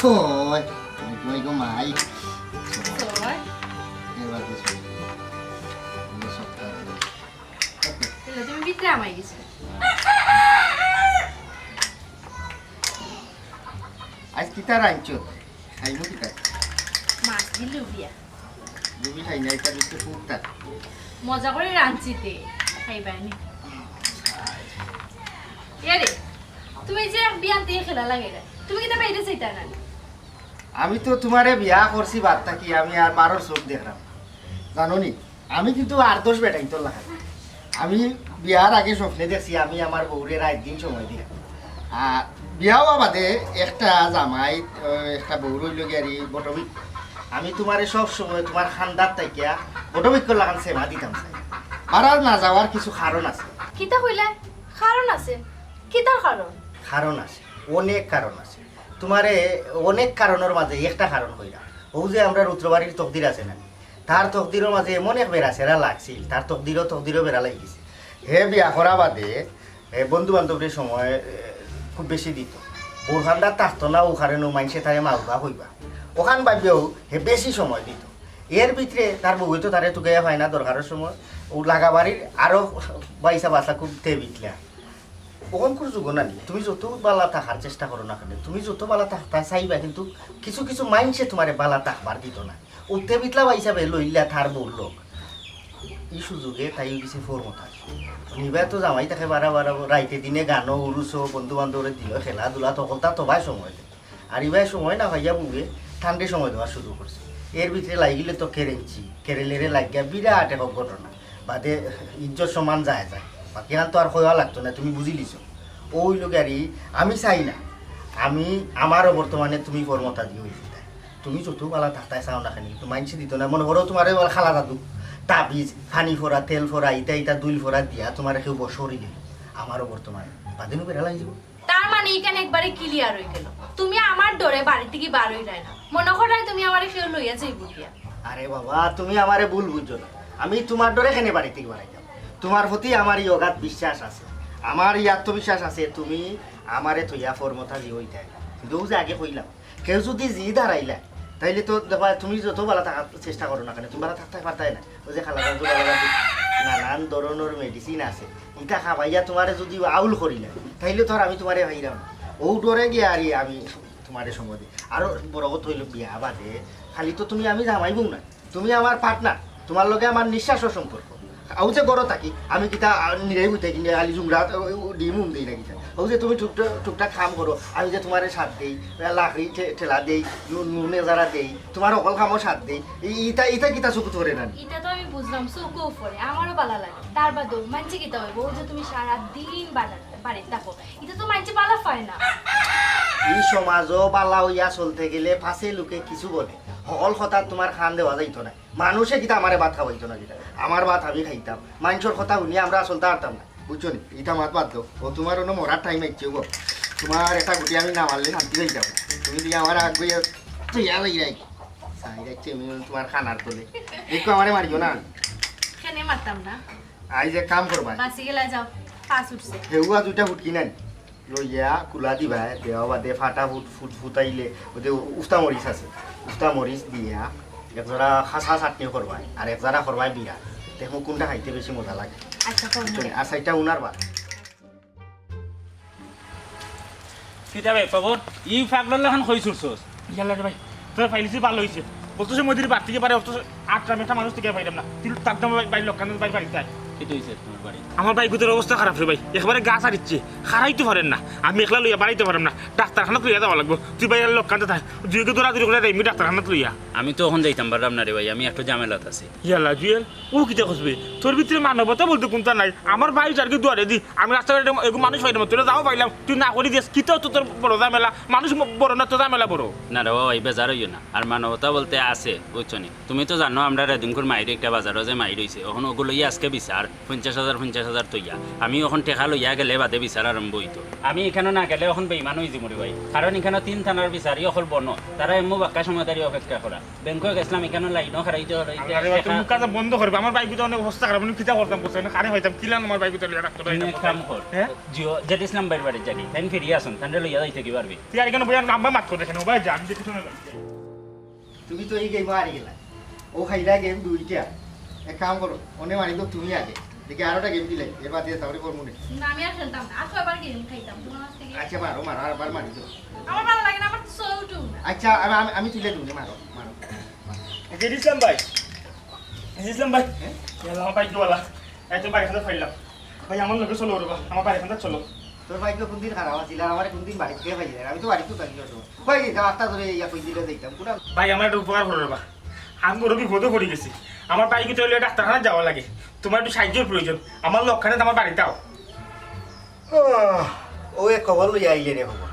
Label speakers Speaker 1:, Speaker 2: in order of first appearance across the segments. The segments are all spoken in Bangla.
Speaker 1: ছয় তুমি গো মাই
Speaker 2: ছয়
Speaker 1: এবার কিছু
Speaker 2: তুমি ভিতরে আমায় গেছো
Speaker 1: আজ কিতা রাইছো খাইমু কিতা
Speaker 2: মাছ দিয়ে লুবিয়া
Speaker 1: তুমি খাই না এটা দিতে ফুটতা
Speaker 2: মজা করে রাঁধছিতে খাইবানি এরে তুমি যে বিয়ান দিয়ে খেলা লাগে তুমি কি তা বাইরে চাইতা না
Speaker 1: আমি তো তোমারে বিয়া করছি বার্তা কি আমি আর বারোর চোখ দেখলাম জানো নি আমি কিন্তু 8-10 বেটাই তো লাগা আমি বিয়ার আগে স্বপ্নে দেখছি আমি আমার বউরে রাত দিন সময় দিয়া আর বিয়াও বাদে একটা জামাই একটা বউ রইল গিয়ারি বটবিক আমি তোমারে সব সময় তোমার খান্দার তাইকিয়া বটবিক লাগান সেবা দিতাম চাই মারার না যাওয়ার কিছু কারণ আছে
Speaker 2: কিতা কইলা কারণ আছে কিতার কারণ
Speaker 1: কারণ আছে অনেক কারণ আছে তোমারে অনেক কারণের মাঝে একটা কারণ কইরা ও যে আমরা রুদ্রবাড়ির তকদির আছে না তার তকদিরের মাঝে এমন এক বেড়া সেরা লাগছিল তার তকদিরও বেড়া লাগি গেছে হে বিয়া করা বাদে বন্ধু বান্ধবের সময় খুব বেশি দিত বোরখানদার থাকতো না ওখানে মাইনসে তারে মাউবা হইবা ওখান ভাবিও হে বেশি সময় দিত এর ভিতরে তার বউ তো তারে টুকাইয়া পায় না দরকারের সময় ও লাগা বাড়ির আরও বাইসা বাসা খুব তে বিতলা ওখান করে যুগ না নিয়ে তুমি যত বালা থাকার চেষ্টা করো না কেন তুমি যত বালা থাকতা চাইবা কিন্তু কিছু কিছু মাইন্ডসে তোমার বালা থাকবার দিত না উঠতে বিতলা বা হিসাবে লইলা থার বললো এই সুযোগে তাই কিছু ফোরমতা নিবা তো জামাই তাকে বারা রাইতে দিনে গানও উরুসো বন্ধু বান্ধবরে দিল খেলাধুলা তখন তা তবাই সময় দেয় আর ইবাই সময় না ভাইয়া বুগে ঠান্ডে সময় দেওয়ার শুরু করছে এর ভিতরে লাগিলে তো কেরেলেরে লাগিয়া বিরাট এক ঘটনা বাদে ইজ্জত সমান যায় বাকি তো আর হওয়া লাগতো না তুমি বুঝি লিছো ওই লোক আর আমি চাই না আমি আমারও বর্তমানে তুমি ফর্মতা দিয়ে হয়েছি তুমি যত বালা থাকতায় চাও না খানি তুমি মাইনসি দিত না মনে করো তোমার খালা দাদু তাবিজ ফানি ফোরা তেল ফোরা ইটা দুল ফোরা দিয়া তোমার কেউ বসরি দিল আমারও বর্তমানে বাদিনও বেড়া লাগি যাব
Speaker 2: তার মানে এখানে একবারে ক্লিয়ার হয়ে গেল তুমি আমার ডরে বাড়ি থেকে বার হই না মনে করাই তুমি আমারে কেউ লইয়া যাইব দিয়া
Speaker 1: আরে বাবা তুমি আমারে ভুল বুঝছো না আমি তোমার ডরে কেন বাড়ি থেকে বাড়াই যাব তোমার প্রতি আমার এই অগাধ বিশ্বাস আছে আমার এই আত্মবিশ্বাস আছে তুমি আমারে থইয়া ফর্মতা দি হইতে কিন্তু যে আগে কইলাম কেউ যদি জি দাঁড়াইলা তাইলে তো দেখবা তুমি যত বালা থাকার চেষ্টা করো না কেন তুমি বালা থাকতে পারতাই না ওই যে খালা নানান ধরনের মেডিসিন আছে ইটা খাবাইয়া তোমারে যদি আউল করিলে তাইলে তো আর আমি তোমারে ভাইরাম না ও ডরে গিয়ে আর আমি তোমারে সময় দিই আরো বড় কথা হইল বিয়া বাদে খালি তো তুমি আমি জামাইবো না তুমি আমার পার্টনার তোমার লগে আমার নিঃশ্বাসও সম্পর্ক আউ যে গড় থাকি আমি কিতা নিরাই হইতে কিনে আলি জুমরা ডিম দিই না কিতা ও যে তুমি টুকটাক কাম করো আমি যে তোমার সাথ দেই লাকড়ি ঠেলা দেই নুনে যারা দেই তোমার অকল কামও সাথ দেই ইটা কিতা চুকুত করে না
Speaker 2: এটা তো আমি বুঝলাম চোখও পড়ে আমারও ভালো লাগে তার বাদেও মানছি কিতা হইব ও যে তুমি সারা দিন বাড়িতে থাকো এটা তো মানছি ভালো পায় না
Speaker 1: এই সমাজও বালা হইয়া চলতে গেলে পাশে লোকে কিছু বলে সকল কথা তোমার খান দেওয়া যাইতো না মানুষে কিতা আমারে ভাত খাওয়াইতো না কিতা আমার ভাত আমি খাইতাম মানুষের কথা শুনিয়ে আমরা চলতে পারতাম না বুঝছো নি ইটা মাত বাদ দাও ও তোমার অন্য মরার টাইম আইছে গো তোমার একটা গুটি আমি না মারলে শান্তি যাইতাম তুমি দিয়ে আমার আগ বইয়া তুইয়া যাই চাই যাচ্ছে আমি তোমার খানার তোলে দেখো আমারে মারিও না
Speaker 2: কেনে মারতাম না
Speaker 1: আই যে কাম করবা
Speaker 2: বাসি গেলা যাও পাস উঠছে
Speaker 1: হেউয়া দুইটা ফুটকি নাই লইয়া কুলা দিবা দেওয়া বাদে ফাটা ফুটাইলে ওদের উস্তা মরিচ আছে উস্তা মরিচ দিয়া একজোড়া খাসা চাটনি করবাই আর একজোড়া করবাই বিরা দেখো কোনটা খাইতে বেশি মজা লাগে
Speaker 2: আচ্ছা
Speaker 1: আর সাইডটা উনার বা
Speaker 3: কিতা ভাই খবর ই ফাগলার লাখান কই ছুটছস ইয়ালা রে ভাই তোর ফাইলিছি ভালো হইছে বলতেছে মদির বাড়ি থেকে পারে অত আটটা মেটা মানুষ থেকে পাইলাম না তুই তার দাম ভাই লোকান ভাই বাড়ি যায়
Speaker 4: কেটে হইছে তোমার বাড়ি
Speaker 3: আমার বাইকুদের অবস্থা খারাপ রে ভাই একবারে গা ছাড়িচ্ছে খারাইতে পারেন না আমি একলা লইয়া বাড়াইতে পারেন না ডাক্তারখানাত লইয়া যাওয়া লাগবো তুই বাইরের লোকানতে থাক দুইকে দৌড়াদৌড়ি করে দেয় ডাক্তারখানাত লইয়া
Speaker 4: আমি তো ওখান যাইতাম পারলাম না রে ভাই আমি একটু ঝামেলাত আছি
Speaker 3: ইয়ালা জুয়েল ও কিতা খুঁজবে তোর ভিতরে মানবতা বলতে কোনটা নাই আমার ভাই যারকে দুয়ারে দি আমি রাস্তাঘাটে এগুলো মানুষ পাইলাম তোরা যাও পাইলাম তুই না করে দিস কিতাও তো তোর বড় ঝামেলা মানুষ বড় না তো ঝামেলা বড়
Speaker 4: না রে ভাই বেজার হইও না আর মানবতা বলতে আছে বুঝছো নি তুমি তো জানো আমরা রেদিমকুর মাইরে একটা বাজারও যে মাইর হইছে ওখানে ওগুলো আজকে বিচার 50,000 তৈয়া আমি এখন টেকা লইয়া গেলে বাদে বিচার আরম্ভ হইতো আমি এখানে না গেলে এখন বেইমান হয়ে যাবো ভাই কারণ এখানে 3 থানার বিচারই অকল বনো তারা এমন বাক্কা সময়দারি অপেক্ষা করা ব্যাংকে গেছিলাম এখানে লাইনও খারাইতে
Speaker 3: তুমি কাজ বন্ধ করবে আমার বাইক তো অনেক অবস্থা খারাপ আমি কিতা করতাম বলছেন কারে হইতাম কিলান আমার বাইক তো ডাক্তার
Speaker 4: কাম কর জিও যেতে ইসলাম বাড়ির জানি তাই ফিরিয়ে আসুন তাহলে লইয়া যাইতে কি পারবি
Speaker 3: তুই আর এখানে বইয়া নাম্বার মাত করে দেখেন ভাই আমি দেখি শুনে
Speaker 1: তুমি তো এই গেম হারি গেলা ও খাইলা গেম 2টা এক কাম করো অনে মারি তো তুমি আগে দেখি আরোটা গেম দিলে এর বাদে তাহলে করবো না
Speaker 2: না আমি আর খেলতাম না আজকে আবার গেম খাইতাম তোমার কাছ থেকে
Speaker 1: আচ্ছা মারো মারো আরবার মারি তো
Speaker 2: আমার ভালো লাগে না আমার সৌটু
Speaker 1: আচ্ছা আমি তুলে দিই মারো মারো
Speaker 3: ইসলাম ভাই আমার বাইক দোয়ালা এত বাইক হাতে ফাইলাম ভাই আমার লোকে চলো রবা আমার বাইক হাতে চলো
Speaker 1: তোর বাইক কোন দিন খারাপ আছিল আর আমার কোন দিন বাড়ি থেকে পাইলে আমি তো বাড়িতে থাকি কই দিন একটা ধরে ইয়া কই দিলে দেখতাম পুরা
Speaker 3: ভাই আমার একটা উপকার করো রবা আমি বড় বিপদে পড়ে গেছি আমার বাইকে চলে ডাক্তারখানা যাওয়া লাগে তোমার একটু সাহায্যের প্রয়োজন আমার লক্ষণে আমার বাড়িতে আও
Speaker 1: ও এক খবর লইয়া আইলে রে খবর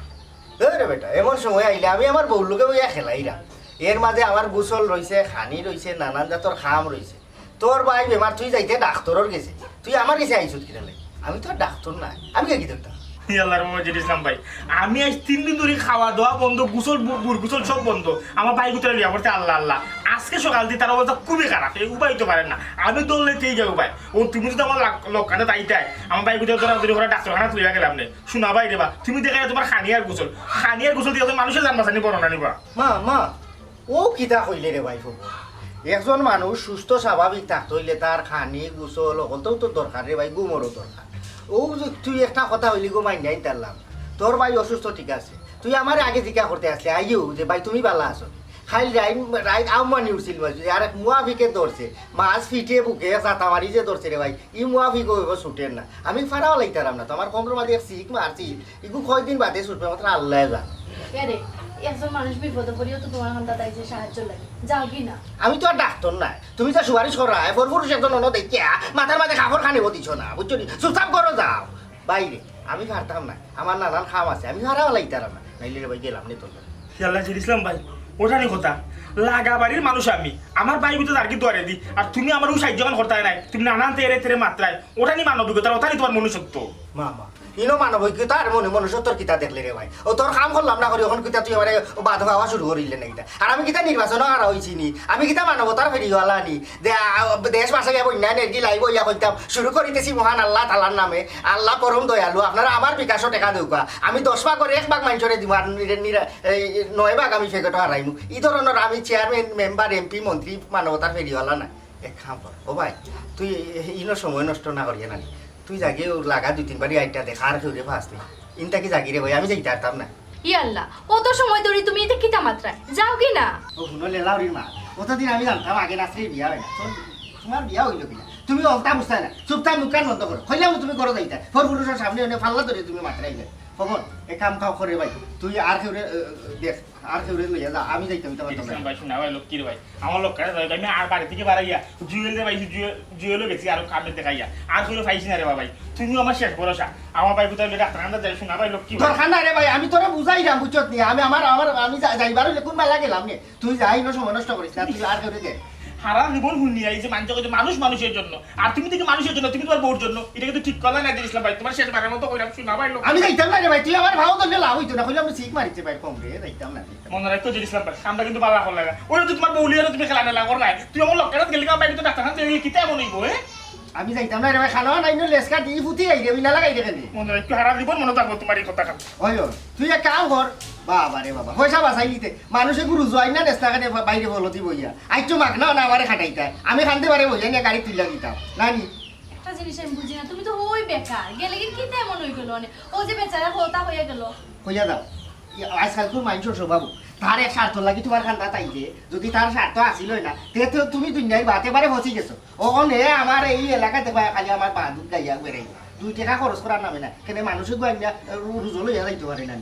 Speaker 1: রে বেটা এমন সময় আইলে আমি আমার বউর লোকে বইয়া খেলাইরা এর মাঝে আমার গোসল রয়েছে খানি রয়েছে নানান জাতর খাম রয়েছে তোর ভাই বেমার তুই যাইতে ডাক্তারের গেছে তুই আমার কাছে আইসুত কিনা লাই আমি তো আর ডাক্তার না আমি কি দেখতাম
Speaker 3: আল্লাহর মজিদ ইসলাম ভাই আমি আজ 3 দিন ধরে খাওয়া দাওয়া বন্ধ গোসল গোসল সব বন্ধ আমার বাইক উতরে লিয়া পড়তে আল্লাহ আল্লাহ আজকে সকাল দিয়ে তার অবস্থা খুবই খারাপ এই উপায় তো পারেন না আমি দৌড়লেতেই যাবো ভাই ও তুমি যদি আমার লক্ষণে তাইটাই আমার বাইক উতরে তোরা যদি ওরা ডাক্তারখানা তুলে গেলাম না শোনা ভাই রে বা তুমি দেখে তোমার খানিয়ার গোসল দিয়ে মানুষের জান বাঁচানি বড় না নিবা
Speaker 1: মা ও কিতা কইলে রে ভাই খবর একজন মানুষ সুস্থ স্বাভাবিক থাকতে হইলে তার খানি গোসল সকলতেও তো দরকার রে ভাই ঘুমোরও দরকার ও তুই একটা কথা হইলি গো মাইন যাই তারলাম তোর ভাই অসুস্থ ঠিক আছে তুই আমার আগে জিজ্ঞা করতে আসলে আইও যে ভাই তুমি বালা আছো খালি রাইট আউমানি উঠছিল আর এক মুয়াফিকে ধরছে মাছ ফিটে বুকে চাতা মারি যে ধরছে রে ভাই ই মুয়াফিক ছুটেন না আমি ফারাও লাইতারাম না তো আমার কমর মাঝে শিখ মারছি ইগু কয়দিন বাদে ছুটবে মাত্র আল্লাহ জান
Speaker 2: আরে একজন মানুষ বিপদে পড়িও তো তোমার হাতে তাই যে সাহায্য লাগে যাও কি না
Speaker 1: আমি তো আর ডাক্তার নাই তুমি যা সুপারিশ করা পুরুষ একজন অন্য দেখিয়া মাথার মাঝে কাপড় খানিব দিছ না বুঝছো নি চুপচাপ করো যাও বাইরে আমি পারতাম না আমার নানান খাম আছে আমি হারাও লাইতারাম না নাইলে রে ভাই গেলাম নি তোর
Speaker 3: আল্লাহ ইসলাম ভাই ওটারই কথা লাগা বাড়ির মানুষ আমি আমার বাইক ভিতরে আর কি দোয়ারে দি আর তুমি আমার সাহায্য করতে নাই তুমি নানান তেরে মাত্রায় ওটানি মানবিকতা ওটানি তোমার মনুষ্যত্ব
Speaker 1: মা ইনো মানবিকতা আর মনুষ্যত্বর কিতা দেখলে রে ভাই ও তোর কাম করলাম না করি এখন কিতা তুই আমার বাধা পাওয়া শুরু করিলে না কিতা আর আমি কিতা নির্বাচন হারা হয়েছি নি আমি কিতা মানবতার ফেরিওয়ালা নি দেশ মাসে বন্যা নেকি লাইব ইয়া করতাম শুরু করিতেছি মহান আল্লাহ তালার নামে আল্লাহ পরম দয়ালু আপনারা আমার বিকাশও টেকা দেউকা আমি 10 ভাগ করে 1 ভাগ মানুষরে দিব আর 9 ভাগ আমি ফেকট হারাইমু এই ধরনের আমি চেয়ারম্যান মেম্বার এমপি মন্ত্রী মানবতার ফেরিওয়ালা না এক খাম কর ও ভাই তুই ইনো সময় নষ্ট না করিয়ে না তুই জাগি লাগা 2-3 বারি আইটা দেখা আর কেউ ফাঁসলি ইনটা কি জাগি রে ভাই আমি যাইতে পারতাম না
Speaker 2: ইয়াল্লাহ কত সময় ধরে তুমি এটা কিতা মাত্রায় যাও কি না
Speaker 1: ও শুনো লেলাউরির মা কতদিন আমি জানতাম আগে নাচরির বিয়া হয় না তোমার বিয়া হইল কিনা তুমি অলতা বুঝতে না চুপচাপ মুখ কান বন্ধ করো কইলাম তুমি করো যাইতা ফর পুরুষের সামনে এনে ফাল্লা ধরে তুমি মাত্রাইলে খবর এ কাম খাও করে ভাই তুই আর কেউ দেখ আর কেউ লইয়া যা আমি যাইতাম
Speaker 3: ভাই শোনা ভাই লক্ষ্মীর ভাই আমার লোক আমি আর বাড়ি থেকে বাড়াইয়া জুয়েল পাইছি জুয়েলও গেছি আর কামে দেখাইয়া আর কেউ পাইছি না রে ভাই তুমি আমার শেষ ভরসা আমার ভাই কোথায় ডাক্তারখানা যাই শোনা ভাই লক্ষ্মী
Speaker 1: দরকার না রে ভাই আমি তোরা বুঝাই না বুঝছত নি আমি আমি যাইবার হইলে কোন বেলা গেলাম নে তুই যাই না সময় নষ্ট করিস না তুই আর কেউ দে
Speaker 3: হারা জীবন হুন্নি এই যে মানুষ মানুষের জন্য আর তুমি থেকে মানুষের জন্য তুমি তোমার বউর জন্য এটা কিন্তু ঠিক কথা না দিয়েছিলাম ভাই তোমার শেষ বারের মতো কইলাম শোনা ভাই
Speaker 1: আমি যাইতাম না রে ভাই তুই আমার ভাও তো লাভ হইতো না কইলাম শিখ মারিছে ভাই কম রে যাইতাম না
Speaker 3: মনে রাখতো দিয়েছিলাম ভাই আমরা কিন্তু ভালো রাখো লাগা ওই তো তোমার বউ লিয়ে তুমি খেলা না কর নাই তুই আমার লোকের গেলি ভাই কিন্তু ডাক্তারখানা গেলি কিতে এমন হইব
Speaker 1: আমি যাইতাম না রে ভাই খানো নাই নো লেসকা দি ফুটি আই দেবি না লাগাই দেখে
Speaker 3: মনে রাখতো হারা জীবন মনে থাকবো তোমার এই কথা খাম
Speaker 1: ওই তুই এক কাম কর বাবা রে বাবা পয়সা বাঁচাই নিতে মানুষে গুরু জয় না নেস্তা কাটে বাইরে বলতি বইয়া আইতো মাগ না না আমারে খাটাইতা আমি খানতে পারে বইয়া নিয়ে গাড়ি তুইলা দিতাম নানি
Speaker 2: একটা জিনিস আমি বুঝি না তুমি তো ওই বেকার গেলে কি কিতা এমন হই গেল ও যে বেচারা হতা হয়ে গেল
Speaker 1: কইয়া দাও আজকাল তোর মানুষের স্বভাব তার এক স্বার্থ লাগি তোমার খান্দা তাইতে যদি তার স্বার্থ আসিলই না তে তুমি দুনিয়ায় বাতে বারে ফসি গেছো ওখানে আমার এই এলাকাতে খালি আমার বাহাদুর গাইয়া বেড়াই 2 টাকা খরচ করার নামে না কেন মানুষের গাইয়া রুজো লইয়া যাইতে পারে না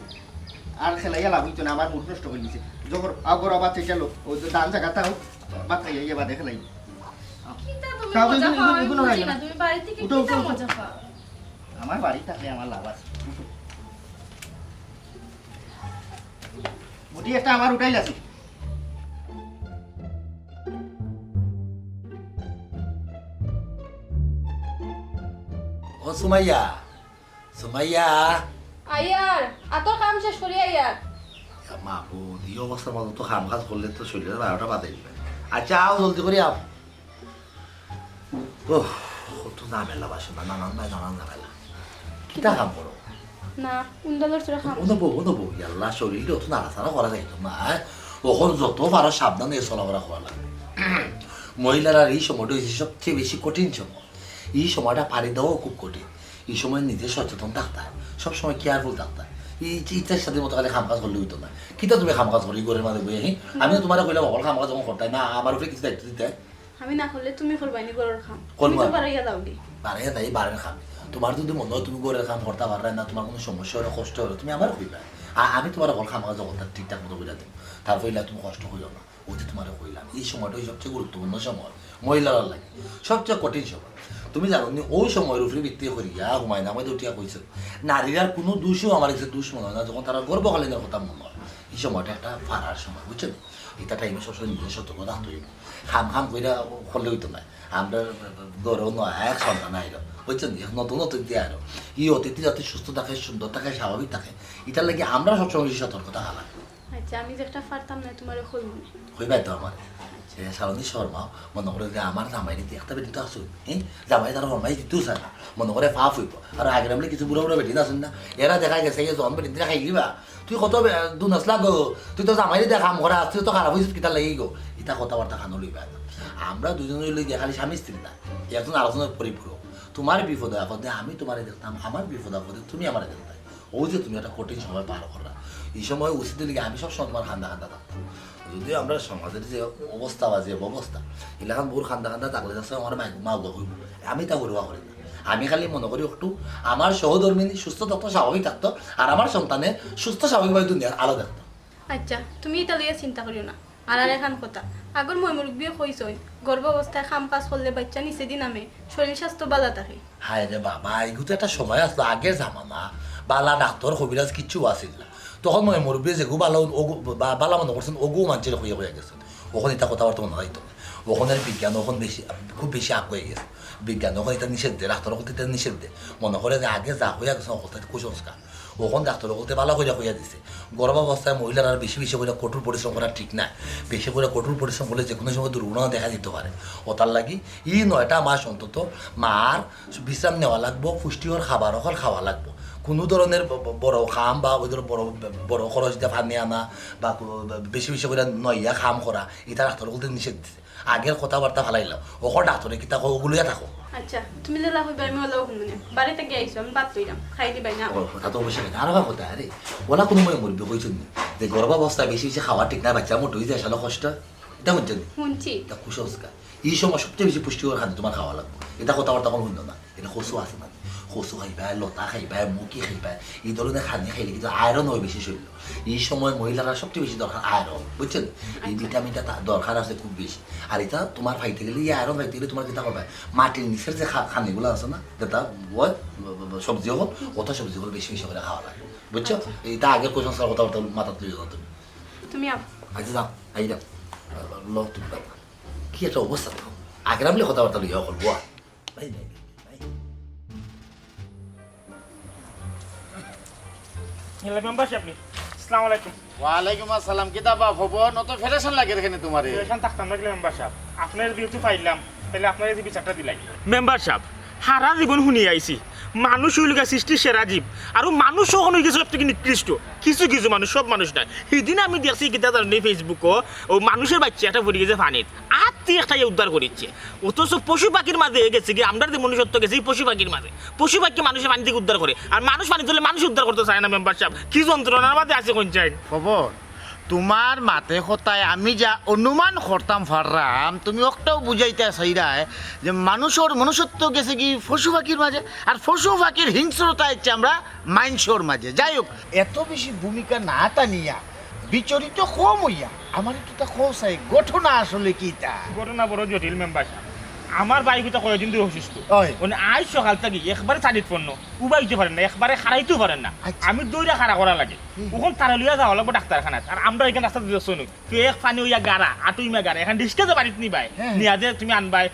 Speaker 1: আর খেলাইয়া লাভ হইতো না আমার মুখ নষ্ট করে দিছে যখন আগর আবার থেকে লোক ওই দান জায়গাটা হোক বাদ খাইয়া বাদে খেলাই আমার বাড়ি থাকলে আমার লাভ আছে বুটি একটা আমার উঠাইল আছে
Speaker 5: ও সুমাইয়া সুমাইয়া
Speaker 2: আয়ার আতর কাম শেষ করি আয়ার
Speaker 5: মা এই অবস্থার মতো তো খাম কাজ করলে তো শরীরের 12টা বাজে যাবে আচ্ছা আও জলদি করে আও ও কত ঝামেলা বাসে না নানান ভাই নানান ঝামেলা কিটা কাম করো
Speaker 2: না উন্দালর চুরা খাম
Speaker 5: অনুভব আল্লাহ শরীরটা অত নাড়াচাড়া করা যাইতো না ওখন যত পারো সাবধানে চলাফেরা করা লাগে মহিলারা এই সময়টা হচ্ছে সবচেয়ে বেশি কঠিন সময় এই সময়টা পাড়ি দেওয়াও খুব কঠিন এই সময় নিজে সচেতন থাকতে হয় সবসময় কেয়ারফুল থাকতে হয় এই ইচ্ছার সাথে মতো খালি খাম কাজ করলে হইতো না কিতা তুমি খাম কাজ করি ঘরের মাঝে বই আমি তোমার কইলাম অকল খাম কাজ যখন করতে না আমার উপরে কিছু দায়িত্ব দিতে
Speaker 2: আমি না করলে তুমি করবাইনি গরুর খাম
Speaker 5: করবো
Speaker 2: তুমি তো বাড়াইয়া দাওগি
Speaker 5: বাড়াইয়া তাই বাড়ার খাম তোমার যদি মনে হয় তুমি ঘরের কাম করতে পারবে না তোমার কোনো সমস্যা হলো কষ্ট হলো তুমি আমার কইবা আর আমি তোমার অকল খাম কাজ জগৎটা ঠিকঠাক মতো করে দেবো তারপর তুমি কষ্ট হইল না ওই যে তোমার কইলাম এই সময়টাই সবচেয়ে গুরুত্বপূর্ণ সময় মহিলারা লাগে সবচেয়ে কঠিন সময় তুমি জানো নি ওই সময়ের উপরে ভিত্তি করিয়া হুমায়ুন আহমেদ উঠিয়া কইছে নারীরার কোনো দোষও আমার কাছে দোষ মনে হয় না যখন তারা গর্ভকালীনের কথা মনে হয় এই সময়টা একটা ফারার সময় বুঝছেন এটা টাইমে সবসময় নিজের সতর্ক থাকতে হইব খাম খাম কইরা করলে হইতো না আমরা গরম নয় এক সন্তান আইল বুঝছেন নতুন অতিথি আইল এই অতিথি যাতে সুস্থ থাকে সুন্দর থাকে স্বাভাবিক থাকে এটার লাগে আমরা সবসময় বেশি সতর্ক থাকা লাগে
Speaker 2: আচ্ছা আমি যে একটা পারতাম না তোমার কইব
Speaker 5: কইবাই তো আমার সারণী শর্মা মনে করে যে আমার জামাই দিতে একটা বেটি তো আসুন হ্যাঁ জামাই তারা হরমাই দিতেও চায় না মনে করে ফাফ হইব আর আগের আমলে কিছু বুড়ো বুড়ো বেটি আসুন না এরা দেখা গেছে জন বেটি খাই দিবা তুই কত দু নাচলা গো তুই তো জামাই দিয়ে কাম করা তুই তো খারাপ হয়েছিস কিতা লাগি গো এটা কথাবার্তা খানো লইবা আমরা দুজনে লইয়া খালি স্বামী স্ত্রী না একজন আলোচনার পরিপূরক তোমার বিপদ আপদে আমি তোমারে দেখতাম আমার বিপদ আপদে তুমি আমার দেখতাম ও যে তুমি একটা কঠিন সময় পার করা এই সময় উচিত লিগে আমি সবসময় তোমার খান্দা খান্দা থাকতাম যদিও আমরা সমাজের যে অবস্থা বা যে ব্যবস্থা এলাকান বহু খান্দা খান্দা থাকলে যাচ্ছে আমার মা গা হইব আমি তা করবা করি না আমি খালি মনে করি একটু আমার সহধর্মিনী সুস্থ থাকতো স্বাভাবিক থাকতো আর আমার সন্তানে সুস্থ স্বাভাবিকভাবে দুনিয়ার আলো দেখতো
Speaker 2: আচ্ছা তুমি এটা লইয়া চিন্তা করিও না আর এখান কথা আগর মই মুরব্বী কইছই গর্ভ অবস্থায় খাম কাজ করলে বাচ্চা নিচে দিন নামে শরীর স্বাস্থ্য ভালো থাকে
Speaker 5: হায় রে বাবা এগুলো একটা সময় আসলো আগের জামানা বালা ডাক্তার কবিরাজ কিচ্ছু আসিল না তখন মই মুরব্বী যেগু বালা বালা মনে করছেন ওগু মানুষের হইয়া হইয়া গেছেন ওখানে এটা কথাবার্তা মনে হয়তো ওখানের বিজ্ঞান ওখানে বেশি খুব বেশি আগ হয়ে গেছে বিজ্ঞান ওখানে এটা নিষেধ দেয় ডাক্তার ওখানে এটা নিষেধ দেয় মনে করে যে আগে যা হইয়া গেছে ওখানে কুসংস্কার ওখানে ডাক্তার ওখানে ভালো হইয়া হইয়া দিছে গর্ভাবস্থায় মহিলারা বেশি বেশি করে কঠোর পরিশ্রম করা ঠিক না বেশি করে কঠোর পরিশ্রম করলে যে কোনো সময় দুর্ঘটনা দেখা দিতে পারে ও তার লাগি এই 9টা মাস অন্তত মার বিশ্রাম নেওয়া লাগবো পুষ্টিকর খাবার অকল খাওয়া লাগবো কোনো ধরনের বড় খাম বা ওই ধরনের বড় খরচ দিয়ে ফানি আনা বা বেশি বেশি করে নইয়া খাম করা এটা ডাক্তার বলতে নিষেধ দিচ্ছে আগের কথাবার্তা ভালাইলাম ওখানে ডাক্তারে কিতা ওগুলোই থাকো
Speaker 2: আচ্ছা তুমি লেলা হইবা আমি হলাও শুনুনে বাড়িতে গিয়ে আইছো আমি বাদ লইলাম খাই দিবাই না
Speaker 5: কথা তো অবশ্যই আরো কথা আরে ওলা কোনো মনে মরবে কইছেন যে গর্ভাবস্থায় বেশি বেশি খাওয়া ঠিক না বাচ্চা মোট হয়ে যায় আসলে কষ্ট এটা বুঝছেন
Speaker 2: শুনছি
Speaker 5: এটা কুসংস্কার এই সময় সবচেয়ে বেশি পুষ্টিকর খাদ্য তোমার খাওয়া লাগবে এটা কথাবার্তা কোনো শুনতো না এটা কচু আছে না কচু খাইবা লতা খাইবা মুখি খাইবা এই ধরনের খাদ্য খাইলে কিন্তু আয়রন হয় বেশি শরীর এই সময় মহিলারা সবচেয়ে বেশি দরকার আয়রন বুঝছেন এই ভিটামিনটা দরকার আছে খুব বেশি আর এটা তোমার পাইতে গেলে এই আয়রন পাইতে গেলে তোমার যেটা করবে মাটির নিচের যে খানিগুলো আছে না যেটা সবজি হোক অত সবজিগুলো বেশি বেশি করে খাওয়া লাগে বুঝছো এটা আগের কুসংস্কার কথাবার্তা মাথা তুলে যাও তুমি
Speaker 2: তুমি আও
Speaker 5: আচ্ছা যাও আই যাও লোক তুমি কি একটা অবস্থা তো আগের আমলে কথাবার্তা লইয়া করবো ভাই ভাই
Speaker 3: মেম্বারশিপ আপনি আসসালামু আলাইকুম
Speaker 6: ওয়ালাইকুম আসসালাম কিতাবা খবর নত ফেডারেশন লাগে এখানে তোমারে
Speaker 3: রিলেশন থাকতাম না মেম্বারশিপ আপনার যেহেতু পাইলাম তাহলে আপনার এই বিচারটা দিলাই মেম্বারশিপ সারা জীবন শুনি আইছি মানুষ হইলগা সৃষ্টির সেরা জীব আর মানুষ হয়ে গেছে সব থেকে নিকৃষ্ট কিছু কিছু মানুষ সব মানুষ নাই সেদিন আমি দেখছি কিতা জানি ফেসবুকও ও মানুষের বাচ্চা একটা পড়ে গেছে পানিত আত্মীয় একটা উদ্ধার করেছে অথচ পশু পাখির মাঝে গেছে কি আমরা যে মনুষ্যত্ব গেছি পশু পাখির মাঝে পশু পাখি মানুষের পানি থেকে উদ্ধার করে আর মানুষ পানি তুলে মানুষ উদ্ধার করতে চায় না মেম্বারশিপ কি যন্ত্রণার মাঝে আছে কোন চাই
Speaker 6: খবর তোমার মাতে কথায় আমি যা অনুমান করতাম ফাররাম তুমি একটাও বুঝাইতে চাইরায় যে মানুষের মনুষ্যত্ব গেছে কি পশু পাখির মাঝে আর পশু পাখির হিংস্রতা হচ্ছে আমরা মানুষের মাঝে যাই হোক এত বেশি ভূমিকা না টানিয়া বিচরিত কম হইয়া আমার একটু তা কৌশাই ঘটনা আসলে কি তা
Speaker 3: ঘটনা বড় জটিল মেম্বারশিপ আমার বাইক তো কয়েকদিন ধরে অসুস্থ
Speaker 6: ওই।
Speaker 3: মানে আজ সকাল থেকে একবারে চালিত পণ্য উবাইতে পারেন না একবারে খারাইতেও পারেন না
Speaker 6: আচ্ছা।
Speaker 3: আমি দৌড়া খাড়া করা লাগে ওখান তারা লিয়া যাওয়া লাগবে ডাক্তারখানায় আর আমরা এখানে রাস্তা দিয়ে শুনুই তুই এক পানি ওইয়া গাড়া আটুই মা গাড়া এখন ডিসকে বাড়িতে নিবাই
Speaker 6: হ্যাঁ।
Speaker 3: নিয়া যে তুমি আনবাই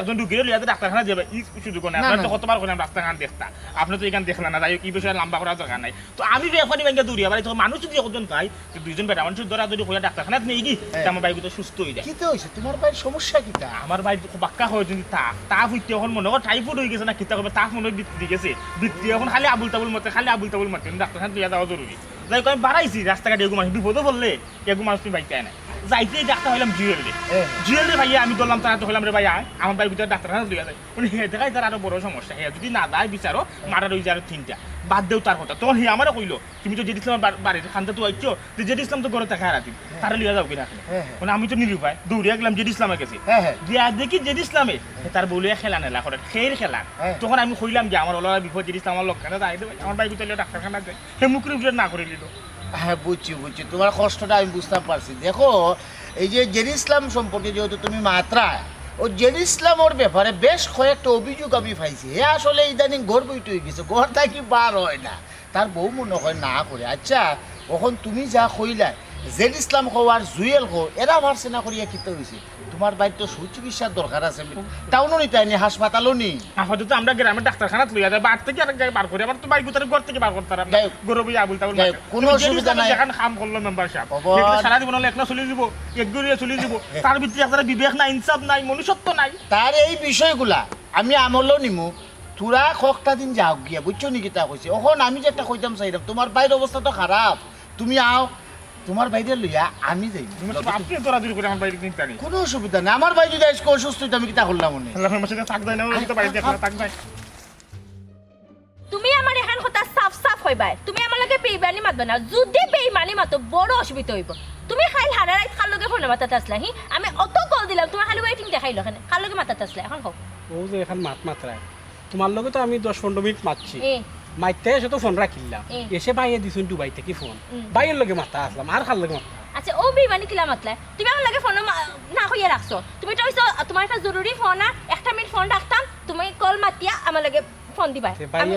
Speaker 3: একজন ঢুকিয়ে লিয়া ডাক্তারখানা যাবে ই সুযোগ না
Speaker 6: না,
Speaker 3: আপনার তো
Speaker 6: না।
Speaker 3: কতবার করে ডাক্তারখানা দেখতা আপনি তো এখানে দেখলেন না যাই হোক, এই বিষয়ে লম্বা করার দরকার নাই তো আমি ব্যাপারি ব্যাংকে দৌড়ি আবার তো মানুষ যদি একজন পাই তো দুইজন বেটা মানুষের দ্বারা যদি হইয়া ডাক্তারখানা নিয়ে গিয়ে আমার বাইক তো সুস্থ হয়ে যায়
Speaker 6: কি তো হয়েছে তোমার ভাইয়ের সমস্যা কিটা
Speaker 3: আমার ভাই বাক্কা হয়ে যদি তাপ হইতে এখন মনে হয় টাইফয়েড হয়ে গেছে না কিতা করবে তাপ মনে হয় বৃদ্ধি গেছে বৃদ্ধি এখন খালি আবুল তাবুল মতে ডাক্তারখানা দিয়ে দেওয়া জরুরি যাই আমি বাড়াইছি রাস্তাঘাটে এগু মানুষ বিপদও বললে এগু মানুষ তুমি বাইক না যাইতেই ডাক্তার হইলাম জুয়েল রে ভাইয়া আমি ধরলাম তারা তো হইলাম রে ভাইয়া আমার বাড়ির ভিতরে ডাক্তারখানা দিয়ে যায় উনি দেখাই তার আরো বড় সমস্যা হ্যাঁ যদি না দেয় বিচারো মারা রয়েছে আরো 3টা বাদ দেও তার কথা তখন হি আমারও কইলো তুমি তো জেড ইসলাম বাড়ির খানতে তো আইছো তো জেড ইসলাম তো ঘরে দেখা রাখি তারা লিয়া যাও কিনা মানে আমি তো নিরুপায় দৌড়ে গেলাম জেড ইসলামের কাছে দিয়া দেখি জেড ইসলামে তার বলিয়া খেলা নেলা করে খের খেলা তখন আমি কইলাম যে আমার ওলা বিপদ জেড ইসলাম আমার লক্ষণে যাই দেবে আমার বাইক ভিতরে ডাক্তারখানা যায় সে মুখের উপরে না করে দিল
Speaker 6: হ্যাঁ বুঝছি তোমার কষ্টটা আমি বুঝতে পারছি দেখো এই যে জেরি ইসলাম সম্পর্কে যেহেতু তুমি মাত্রায় ও জেরি ইসলামর ব্যাপারে বেশ কয়েকটা অভিযোগ আমি পাইছি হে আসলে ইদানিং ঘর বইতে হয়ে গেছে ঘর থাকি বার হয় না তার বউ মনে হয় না করে আচ্ছা এখন তুমি যা কইলা জেড ইসলাম কো আর জুয়েল কো এরা ভারসে না করিয়া কিতে হয়েছে তোমার বাড়িতে তো সুচিকিৎসার দরকার আছে টাউনও নিতে আইনি হাসপাতালও নেই
Speaker 3: আপাতত আমরা গ্রামের ডাক্তারখানা লইয়া যায় বাড়ি থেকে আরেক জায়গায় বার করে আবার তো বাইক ভিতরে ঘর থেকে বার করতে পারবে
Speaker 6: যাই হোক।
Speaker 3: গরবি আবুল তাবুল
Speaker 6: যাই হোক, কোনো অসুবিধা নাই।
Speaker 3: এখন কাম করলো মেম্বার সাহেব
Speaker 6: খবর।
Speaker 3: এগুলো সারা জীবন হলে একলা চলে যাব এক গড়িয়ে চলে যাব তার ভিতরে একটা বিবেক নাই ইনসাফ নাই মনুষ্যত্ব নাই
Speaker 6: তার এই বিষয়গুলা আমি আমলও নিমু তোরা কয়েকটা দিন যাও গিয়া বুঝছো নি কিতা কইছে এখন আমি যে একটা কইতাম চাইলাম তোমার বাইরের অবস্থা তো খারাপ তুমি আও তোমার বাইরে লইয়া আমি যাই
Speaker 3: তুমি তো আপনি তোরা দূর করে আমার বাইরে চিন্তা নেই
Speaker 6: কোনো অসুবিধা নেই আমার ভাই যদি আজকে অসুস্থ হইতো আমি কিতা করলাম মনে
Speaker 3: আল্লাহর মাসে থাক যায় না ওই তো বাড়িতে একলা থাক যায়
Speaker 7: তুমি আমার এখান কথা সাফ সাফ হইবাই তুমি আমার লগে বেইমানি মাতবে না যদি বেইমানি মাতো বড় অসুবিধা হইব তুমি খাইল হারারাইত খাল লগে ফোনে মাতাতে আসলা হি আমি অত কল দিলাম তোমার খালি ওয়েটিং দেখাইলো এখানে খাল লগে মাতাতে আসলা এখন কও
Speaker 8: ও যে এখন মাত্রায় তোমার লগে তো আমি 10-15 মিনিট মাতছি
Speaker 7: এ
Speaker 8: মাইতে এসে তো ফোন রাখিলাম এসে বাইরে দিছুন দুবাই থেকে ফোন বাইরের লগে মাথা আসলাম আর খাল লগে মাথা
Speaker 7: আচ্ছা ও বেইমানি কিলা মাতলা তুমি আমার লগে ফোন না কইয়া রাখছো তুমি তো হইছো তোমার একটা জরুরি ফোন না একটা মিনিট ফোন রাখতাম তুমি কল মাতিয়া আমার লগে ফোন দিবা
Speaker 8: বাইরে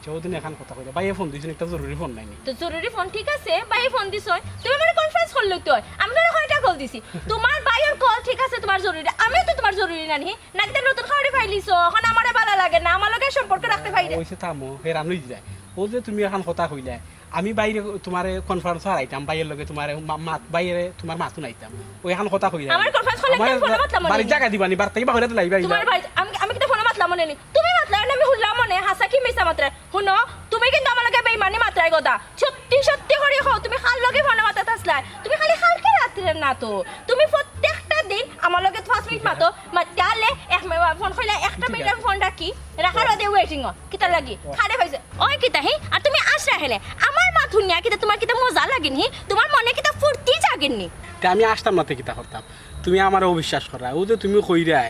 Speaker 8: চৌদিন এখন কথা কইলা বাইরে ফোন দিছুন একটা জরুরি ফোন নাই
Speaker 7: তো জরুরি ফোন ঠিক আছে ভাই ফোন দিছো তুমি আমার কনফারেন্স কল লইতো আমি তো কয়টা কল দিছি তোমার ভাইয়ের কল ঠিক আছে তোমার জরুরি আমি তো তোমার জরুরি না নি নাকি নতুন খাওয়ারে ফাইলিছো এখন আমারে ভালো লাগে না আমার লগে সম্পর্ক রাখতে পাইরে
Speaker 8: ওইসে থামো হেরান হই যায় ও যে তুমি এখন কথা কইলা আমি বাইরে তোমার কনফারেন্স হারাইতাম বাইরের লগে তোমার মাত বাইরে তোমার মাতু নাইতাম ওই এখন কথা কইলা
Speaker 7: আমার কনফারেন্স কল একদম ফোন মাতলাম
Speaker 8: বাড়ি জায়গা দিবানি বার থেকে বাহিরে লাইবা
Speaker 7: তোমার ভাই আমি কি ফোন মাতলাম মনে নি তুমি মাতলা না আমি হুল্লাম মনে হাসা কি মিছা মাত্রা শুনো তুমি কিন্তু আমার লগে বেইমানি মাত্রাই গদা সত্যি সত্যি করে কও তুমি খাল লগে ফোন মাতাতে আসলা তুমি খালি খালকে রাত্রে না তো তুমি প্রত্যেকটা দিন আমার লগে 5 মিনিট মাতো মাতালে এক ফোন কইলা একটা মিনিট ফোন রাখি রাখার দে ওয়েটিং কিতা লাগি খাড়ে হইছে ওই কিতা হি আর তুমি আসরা হেলে আমার মা ধুনিয়া কিতা তোমার কিতা মজা লাগেনি তোমার মনে কিতা ফুর্তি জাগেনি
Speaker 8: তা আমি আসতাম না কিতা করতাম তুমি আমার অবিশ্বাস করা ও যে তুমি কইরা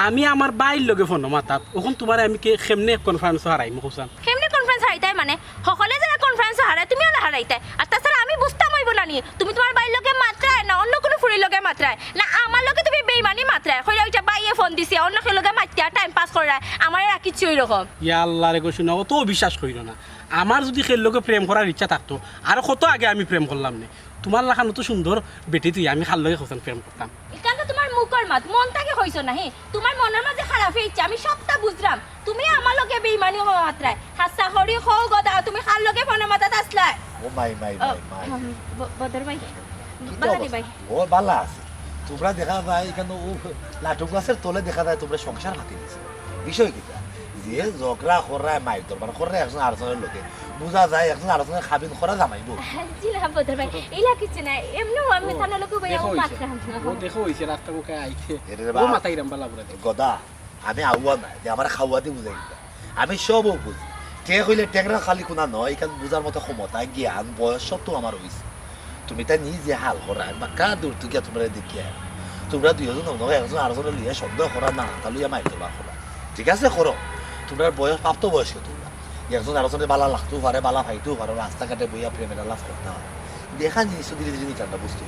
Speaker 8: আমি আমার বাইর লগে ফোন মাতাত এখন তোমার আমি কে কেমনে কনফারেন্স হারাই মুখসান
Speaker 7: কেমনে কনফারেন্স হারাইতাই মানে সকলে যারা কনফারেন্স হারায় তুমি না হারাইতাই আর তাছাড়া আমি বুঝতাম হইব না নি তুমি তোমার বাইর লগে মাত্রায় না অন্য কোনো ফুরির লগে মাত্রায় না আমার লগে তুমি বেইমানি মাত্রায় কইরা ওইটা বাইয়ে ফোন দিছি অন্য কেউ লগে মাত্রা টাইম পাস করায় আমার রাখিছি ওই রকম
Speaker 8: ইয়া আল্লাহ রে কইছো না ও তো বিশ্বাস কইরো না আমার যদি খেল লোকে প্রেম করার ইচ্ছা থাকতো আর কত আগে আমি প্রেম করলাম না তোমার লাখানো তো সুন্দর বেটি তুই আমি খাল লগে কোথাও প্রেম করতাম
Speaker 7: এখানটা তোমার মুখের মাত মনটাকে হইছো না হে তোমার মনের মাঝে খারাপ হইছে আমি সবটা বুঝলাম তুমি আমার লগে বেইমানি মাত্রায় হাসা হরি হও গদা তুমি খাল লগে ফোনে মাতাতে আসলা
Speaker 5: ও মাই
Speaker 7: বদর ভাই বালাদি ভাই
Speaker 5: ও বালা আছে তোমরা দেখা যায় এখানে ও লাটুক গাছের তলে দেখা যায় তোমরা সংসার হাতে নিয়েছে বিষয় কিটা যে ঝগড়া করায় মাইক দরবার করে একজন আরেকজনের লোকে বোঝা যায় একজন আরেকজনের খাবিন করা জামাইবো
Speaker 7: জিলা বদর ভাই এলা কিছু না এমনি আমি থানা লোক ভাই ও মাত্রা
Speaker 8: ও দেখো হইছে রাস্তা মুখে আইছে
Speaker 5: এরে
Speaker 8: ও
Speaker 5: বাবা।
Speaker 8: মাথায় রাম বালা বলে
Speaker 5: গদা আমি আউয়া নাই যে আমার খাওয়াতে বুঝাই দিতা আমি সবও বুঝি কে কইলে টেংরা খালি কোনা নয় এখান বুঝার মতো ক্ষমতা জ্ঞান বয়স সব তো আমার হয়েছে তুমি তা নিজে হাল করা বা কা দূর থেকে তোমরা দেখিয়া তোমরা দুইজন নয় একজন আরেকজনের লিয়ে শব্দ করা না তা লইয়া মাইতে বা করা ঠিক আছে করো তোমরা বয়স প্রাপ্ত বয়স্ক তোমরা একজন আরেকজনের বালা লাগতেও পারে বালা ফাইতেও পারে রাস্তাঘাটে বইয়া প্রেমের লাভ করতে হয় দেখা জিনিস ধীরে ধীরে নিতানটা বুঝতে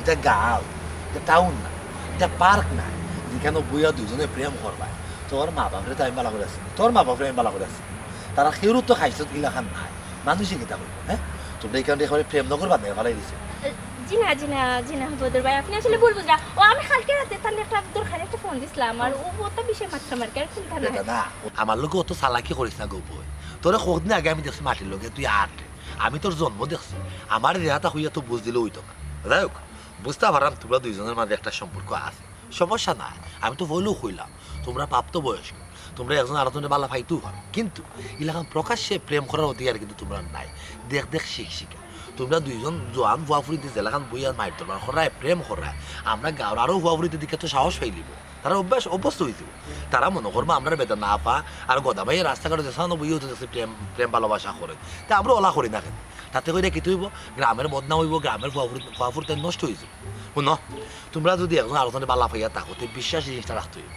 Speaker 5: এটা গাঁও এটা টাউন না এটা পার্ক না কেন বইয়া দুজনে প্রেম করবাই তোর মা বাপরে তো আমি বালা করে আছি তোর মা বাপরে আমি বালা করে আছি তারা সেও তো খাইছত ইলাখান নাই মানুষই কিতা করবো হ্যাঁ তোমরা এই কারণে এখানে প্রেম নগর বান্ধে ভালাই দিছে
Speaker 7: জিনা বদর ভাই আপনি আসলে ভুল বুঝা ও আমি কালকে রাতে তার একটা দরকারি একটা ফোন দিছিলাম আর ও ওটা বিষয় মাত্রা মার্কে আর চিন্তা নাই
Speaker 5: না আমার লোক অত চালাকি করিস না গৌপ তোরা কতদিন আগে আমি দেখছি মাটির লোকে তুই আট আমি তোর জন্ম দেখছি আমার রেহাটা হইয়া তো বুঝ দিলে হইতো না যাই হোক বুঝতে পারলাম তোমরা দুইজনের মাঝে একটা সম্পর্ক আছে সমস্যা নাই আমি তো বইলেও হইলাম তোমরা প্রাপ্ত বয়স্ক তোমরা একজন আরেকজনের বালা ফাইতেও পারো কিন্তু এলাকান প্রকাশ্যে প্রেম করার অধিকার কিন্তু তোমরা নাই দেখ দেখ শিখা তোমরা দুইজন জোয়ান ভুয়াফুরিতে জেলাখান বইয়া মাইর তোমার খরায় প্রেম খরায় আমরা গাঁর আরও ভুয়াফুরিতে দিকে তো সাহস পাই দিব তারা অভ্যস্ত হয়েছিল তারা মনে করবো আমরা বেতন না পা আর গদা ভাই রাস্তাঘাটে যেসানো বইও তো প্রেম প্রেম ভালোবাসা করে তা আমরা ওলা করি না কেন তাতে করে কি হইব গ্রামের বদনাম হইব গ্রামের ভুয়াফুরিতে নষ্ট হয়েছিল শুন তোমরা যদি একজন আলোচনায় বালা পাইয়া থাকো তো বিশ্বাস জিনিসটা রাখতে হইব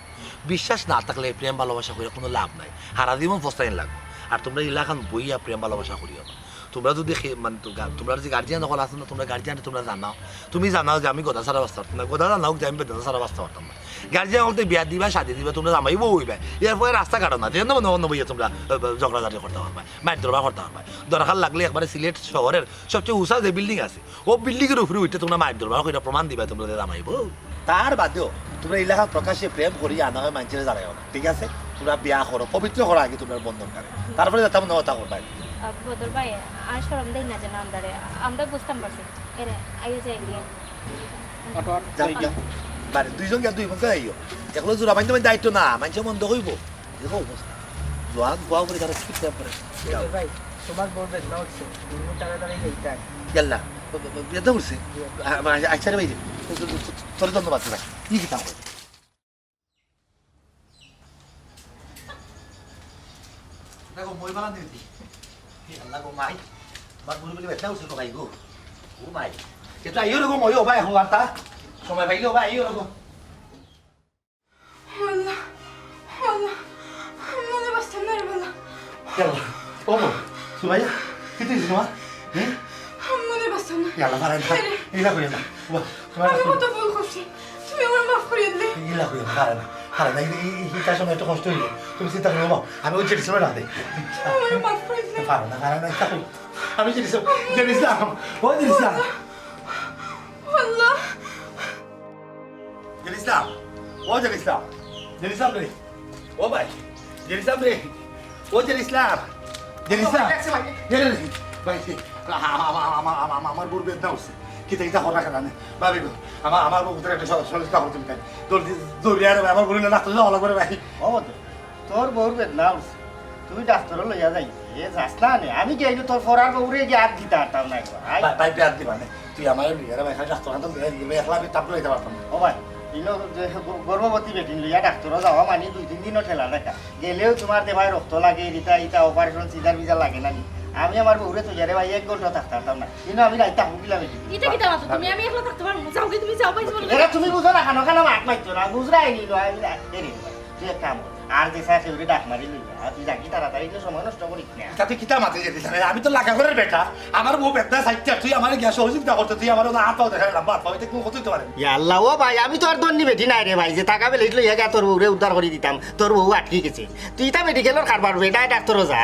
Speaker 5: বিশ্বাস না থাকলে প্রেম ভালোবাসা করে কোনো লাভ নাই সারা জীবন পস্তাইন লাগবে আর তোমরা এলাকান বইয়া প্রেম ভালোবাসা করিও না তোমরা যদি মানে তোমরা যে গার্জিয়ান হল আছে না তোমরা গার্জিয়ান তোমরা জানাও তুমি জানাও যে আমি গদা সারা বাঁচতে পারতাম না গদা জানাও যে আমি বেদনা সারা বাঁচতে পারতাম না গার্জিয়ান হলতে বিয়া দিবা শাদি দিবা তোমরা জামাইব হইবে এরপরে রাস্তা কাটো না যেন মনে অন্য বইয়া তোমরা ঝগড়াঝাটি করতে পারবে মাইর দরবার করতে পারবে দরকার লাগলে একবারে সিলেট শহরের সবচেয়ে উঁচা যে বিল্ডিং আছে ও বিল্ডিংয়ের উপরে উঠে তোমরা মাইর দরবার করে প্রমাণ দিবা তোমরা জামাইব তার বাদেও তোমরা এলাকা প্রকাশ্যে প্রেম করি আনা হয় মানুষের জানাইও না ঠিক আছে তোমরা বিয়া করো পবিত্র করো আগে তোমার বন্ধন করে তারপরে যাতে মনে কথা করবা
Speaker 7: বদর ভাই আর শরম দেই না যেন আমরা বুঝতাম পারছি এরে আইও যাই দিয়ে
Speaker 5: মানে দুইজন গিয়া দুই মতো আইও এগুলো জোড়া বান্ধব দায়িত্ব না মানুষের মন্দ হইব দেখো জোয়ান গোয়া করে তারা কি করে
Speaker 1: ভাই তোমার বড় বেদনা হচ্ছে তুমি তাড়াতাড়ি যাইতে
Speaker 5: গেল্লা বেদনা করছে আচ্ছা রে ভাই তোর ধন্যবাদ ভাই কি কিতাব দেখো মই বানান দিবি আল্লাহ গো মাই তোমার বুড়ি বলে বেদনা হচ্ছে ভাই গো ও মাই এটা আইও রকম ওই ভাই এখন আর তা সময় পাইলে ভাই আইও রকম
Speaker 2: আল্লাহ আল্লাহ মনে বাসতাম না রে বালা
Speaker 5: Yalla. Oğlum. Sumaiya. Gidiyorsun ama. Ne?
Speaker 2: মনে বাসতাম না
Speaker 5: Yalla bana ila. İla koyayım.
Speaker 2: আমি কত ভুল করছি তুমি আমার মাফ করে দিলে
Speaker 5: İla koyayım. Harana. Harana. Hiç aşama একটু কষ্ট হইলো তুমি চিন্তা করো বাবা আমি ওই জেরিসম রাতে
Speaker 2: আমার মাফ করে দিলে
Speaker 5: Harana. Harana. আমি জেরিসম জেরিসম ও জেরিসম
Speaker 2: আল্লাহ
Speaker 5: জেরিসম ও জেরিসম জেরিসম রে ও ভাই জেরিসম রে ও জেরিসম জেরিসম জেরিসম ভাই আমার বুড় বেদনা হচ্ছে কিতা কিতা হরা কেন ভাবি গো আমার বুকের একটা সলিস্তা করতে চাই দৌড়িয়ে আর আমার বুড়ি ডাক্তার যাওয়া করে ভাই
Speaker 1: তোর বউর বেদনা হচ্ছে তুই ডাক্তার লইয়া যাই এ যাস না নে আমি গেলে তোর ফরার বউরে গিয়ে আর দিতে পারতাম না
Speaker 5: ভাই পেয়ার দিবা না তুই আমার বিয়ারে ভাই ডাক্তার হাতে একলা আমি তাপ লইতে পারতাম
Speaker 1: ও ভাই ইনো গর্ভবতী বেটিন লইয়া ডাক্তারও যাওয়া মানে 2-3 দিনও ঠেলা দেখা গেলেও তোমার দেভায় রক্ত লাগে ইটা অপারেশন সিজার বিজার লাগে না আমি আমার বউরে তুই যারে ভাই 1 ঘন্টা থাকতে পারতাম না কিন্তু আমি রাইতা হুকিলাম
Speaker 7: এটা কি দাও তুমি আমি একলা থাকতে পারবো যাও কি তুমি যাও পাইছো বলে
Speaker 1: এটা তুমি বুঝো না খানো মাত মাইতো না বুঝরাই নি এরে তুই এক কাম আর যে সাথে ওরে ডাক মারি লইয়া তুই যাকি তাড়াতাড়ি তো সময় নষ্ট করিস না
Speaker 5: তাতে কিতা মাতে যেতে আমি তো লাগা করে বেটা আমার বউ বেটা সাইতে তুই আমার গ্যাস সহযোগিতা করতে তুই আমার না হাত পাও দেখা লম্বা হাত পাও এটা কোনো হতে পারে
Speaker 1: আল্লাহ ও ভাই আমি তো আর দন্নি বেটি নাই রে ভাই যে টাকা বেলে লইয়া গিয়া তোর বউরে উদ্ধার করে দিতাম তোর বউ আটকে গেছে তুই তা মেডিকেলের কারবার বেটা ডাক্তারও যা